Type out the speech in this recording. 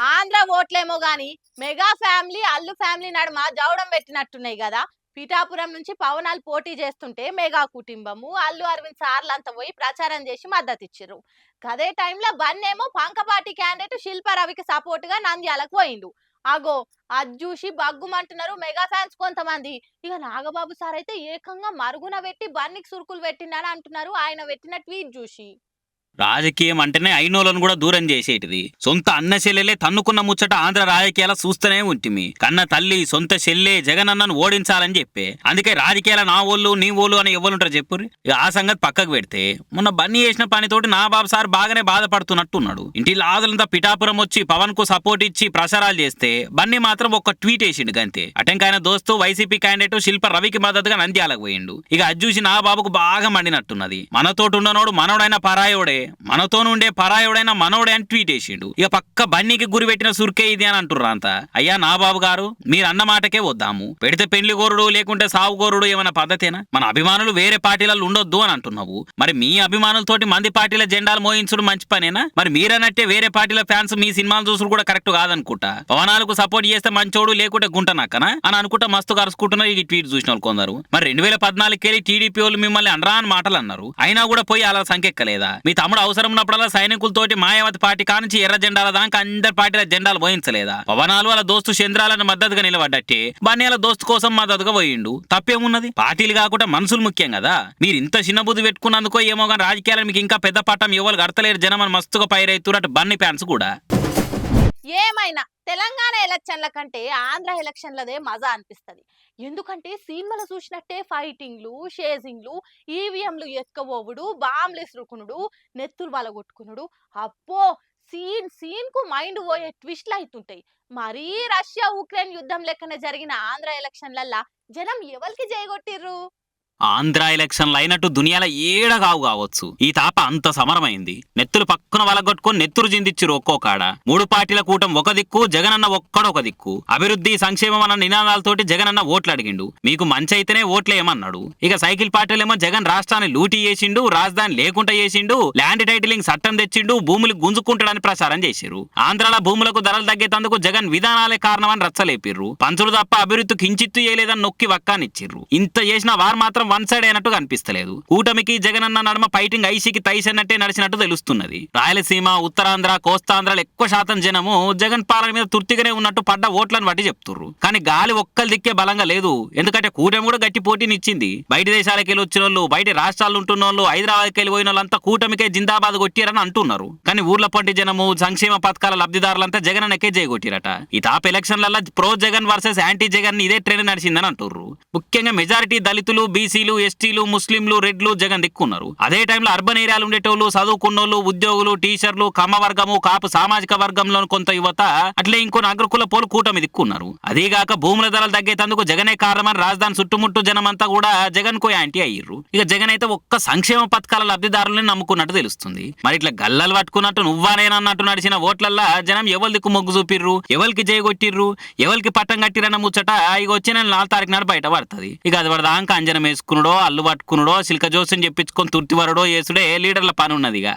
ఆంధ్ర ఓట్లేమో గాని mega family, Allu family నడుమ జవడం పెట్టినట్టున్నాయి కదా. పిఠాపురం నుంచి పవనాలు పోటీ చేస్తుంటే మెగా కుటుంబము, అల్లు అరవింద్ సార్లంతా పోయి ప్రచారం చేసి మద్దతిచ్చిర్రు. అదే టైంలో బన్నేమో పంకపాటి క్యాండిడేట్ శిల్పారవికి సపోర్ట్ గా నంద్యాలకు పోయిండు. అగో అది చూసి బగ్గుమంటున్నారు మెగా ఫ్యాన్స్ కొంతమంది. ఇక నాగబాబు సార్ అయితే ఏకంగా మరుగున పెట్టి బన్నికి సురుకులు పెట్టిండని అంటున్నారు ఆయన పెట్టిన ట్వీట్ చూసి. రాజకీయం అంటేనే అయినోళ్ళను కూడా దూరం చేసేటిది. సొంత అన్న చెల్లెలే తన్నుకున్న ముచ్చట ఆంధ్ర రాజకీయాల చూస్తూనే ఉంటిమి. కన్న తల్లి సొంత చెల్లె జగనన్నను ఓడించాలని చెప్పే. అందుకే రాజకీయాల నా ఓళ్ళు నీ ఓళ్ళు అని ఎవరుంటారు చెప్పుర్రి. ఆ సంగతి పక్కకు పెడితే మొన్న బన్నీ చేసిన పనితోటి నా బాబు సార్ బాగానే బాధపడుతున్నట్టున్నాడు. ఇంటి లాదలంతా పిఠాపురం వచ్చి పవన్ కు సపోర్ట్ ఇచ్చి ప్రచారాలు చేస్తే బన్నీ మాత్రం ఒక ట్వీట్ వేసిండు గంతే. అటెంకాయన దోస్తు వైసీపీ క్యాండిడేట్ శిల్ప రవికి మద్దతుగా నంద్యాలకు పోయిండు. ఇక అది చూసి నా బాబుకు బాగా మండినట్టున్నది. మనతోటి ఉన్ననోడు మనోడైన పరాయోడే, మనతో నుండే పరాయుడైన మనోడే అని ట్వీట్ వేసిండు. ఇక పక్క బన్నీకి గురి పెట్టిన సుర్కే ఇది అని అంటుర్రు అంతా. అయ్యా నా బాబు గారు, మీరు అన్న మాటకే వద్దాము. పెడితే పెళ్లి గోరుడు లేకుంటే సాగు గోరుడు ఏమైనా పద్ధతేనా? మన అభిమానులు వేరే పార్టీలలో ఉండొద్దు అని అంటున్నావు. మరి మీ అభిమానులతోటి మంది పార్టీల జెండాలు మోయించడం మంచి పనేనా? మరి మీరన్నట్టే వేరే పార్టీల ఫ్యాన్స్ మీ సినిమాలు చూసుడు కూడా కరెక్ట్ కాదనుకుంటా. పవనాలకు సపోర్ట్ చేస్తే మంచోడు లేకుంటే గుంట నక్కనా అని అనుకుంటా మస్తు కరుచుకుంటున్నారు ఈ ట్వీట్ చూసిన వాళ్ళు కొందరు. మరి 2014 టీడీపీ వాళ్ళు మిమ్మల్ని అనరా అని మాటలు అన్నారు. అయినా కూడా పోయి అలా సంకెక్కలేదా? మీ తమ్ముడు అవసరం ఉన్నప్పుడల్లా సైనికులతోటి మాయావతి పార్టీ కానించి ఎర్ర జెండాల దాకా అందరి పార్టీల జెండాలు పోయించలేదా? పవనాలు వాళ్ళ దోస్తు చంద్రాలను మద్దతుగా నిలబడ్డట్టే బన్నీల దోస్తు కోసం మద్దతుగా పోయిండు. తప్పేమున్నది? పార్టీలు కాకుండా మనుషులు ముఖ్యం కదా. మీరు ఇంత చిన్న బుద్ధి పెట్టుకున్నందుకో ఏమో కానీ రాజకీయాలు మీకు ఇంకా పెద్ద పట్టం ఎవరు కడతలేరు జనం అని మస్తుగా పైరైతున్నట్టు బన్నీ ఫ్యాన్స్ కూడా. ఏమైనా తెలంగాణ ఎలక్షన్ల కంటే ఆంధ్ర ఎలక్షన్లదే మజా అనిపిస్తుంది. ఎందుకంటే సినిమాలు చూసినట్టే ఫైటింగ్లు, షేజింగ్లు, ఈవీఎంలు ఎత్తుకపోవుడు, బాంబులు ఇసురుకునుడు, నెత్తులు బలగొట్టుకునుడు, అప్పో సీన్ సీన్ కు మైండ్ పోయే ట్విస్ట్లు అవుతుంటాయి. మరీ రష్యా ఉక్రెయిన్ యుద్ధం లెక్కనే జరిగిన ఆంధ్ర ఎలక్షన్లల్లా జనం ఎవరికి జయగొట్టిర్రు? ఆంధ్ర ఎలక్షన్లు అయినట్టు దునియాల ఏడ కావచ్చు. ఈ తాప అంత సమరమైంది. నెత్తులు పక్కన వలగొట్టుకుని నెత్తురు జిందిచ్చిరు ఒక్కో కాడ. 3 పార్టీల కూటం ఒక దిక్కు, జగనన్న ఒక్కడొక దిక్కు. అభివృద్ధి సంక్షేమం అన్న నినాదాలతోటి జగనన్న ఓట్లు అడిగిండు. మీకు మంచి అయితేనే ఓట్లేయమన్నాడు. ఇక సైకిల్ పార్టీలేమో జగన్ రాష్ట్రాన్ని లూటీ చేసిండు, రాజధాని లేకుండా చేసిండు, ల్యాండ్ టైటిలింగ్ చట్టం తెచ్చిండు, భూములు గుంజుకుంటాడని ప్రచారం చేసిరు. ఆంధ్రాల భూములకు ధరలు తగ్గేందుకు జగన్ విధానాలే కారణమని రచ్చలేపిర్రు. పంచులు తప్ప అభివృద్ధి కించిత్తు చేయలేదని నొక్కి వక్కానిచ్చిర్రు. ఇంత చేసిన వారు మాత్రం వన్ సైడ్ అయినట్టు కనిపిస్తలేదు. కూటమికి జగనన్న నడుమ ఫైటింగ్ ఐసీకి తైసన్నట్టే నడిచినట్టు తెలుస్తున్నది. రాయలసీమ, ఉత్తరాంధ్ర, కోస్తాంధ్రాలు ఎక్కువ శాతం జనము జగన్ పాలన మీద తుర్తిగానే ఉన్నట్టు పడ్డ ఓట్లను బట్టి చెప్తుర్రు. కానీ గాలి ఒక్కలు దిక్కే బలంగా లేదు. ఎందుకంటే కూటమి కూడా గట్టి పోటీనిచ్చింది. బయట దేశాలకు వెళ్ళి వచ్చిన వాళ్ళు, బయట రాష్ట్రాలు ఉంటున్న వాళ్ళు, హైదరాబాద్కి వెళ్ళి పోయిన వాళ్ళంతా కూటమికే జిందాబాద్ కొట్టిరని అంటున్నారు. కానీ ఊర్ల పంటి జనము, సంక్షేమ పథకాల లబ్ధిదారులంతా జగనన్నకే జయగొట్టిరట. ఈ టాప్ ఎలక్షన్లలో pro Jagan versus anti Jagan ఇదే ట్రెండ్ నడిచిందని అంటుర్రు. ముఖ్యంగా మెజారిటీ దళితులు, బీసీలు, ఎస్టీలు, ముస్లింలు, రెడ్లు జగన్ దిక్కున్నారు. అదే టైంలో అర్బన్ ఏరియాలు ఉండేటోళ్ళు, చదువుకున్నోళ్ళు, ఉద్యోగులు, టీచర్లు, కమ్మ వర్గము, కాపు సామాజిక వర్గంలో కొంత యువత, అట్లే ఇంకో అగ్రకుల పోలు కూటమి దిక్కున్నారు. అదేగాక భూముల ధరలు తగ్గేందుకు జగనే కారణమని రాజధాని చుట్టుముట్టు జనమంతా కూడా జగన్ కు యాంటీ అయ్యిర్రు. ఇక జగన్ అయితే ఒక్క సంక్షేమ పథకాల లబ్ధిదారులని నమ్ముకున్నట్టు తెలుస్తుంది. మరి ఇట్లా గల్లలు పట్టుకున్నట్టు నువ్వానేనన్నట్టు నడిచిన ఓట్లల్లా జనం ఎవరి దిక్కు మొగ్గు చూపిర్రు, ఎవరికి జయగొట్టిర్రు, ఎవరికి పట్టం కట్టిరన్న ముచ్చట ఇక వచ్చే నెల 4 తారీఖు నాడు బయట పడుతుంది. ఇక అది పడదాకా అంజనం వేసుకున్నాడో, అల్లు పట్టుకున్నాడో, సిల్క జోస్ని చెప్పించుకొని తుర్తివరడో చేసుడే లీడర్ల పని ఉన్నదిగా.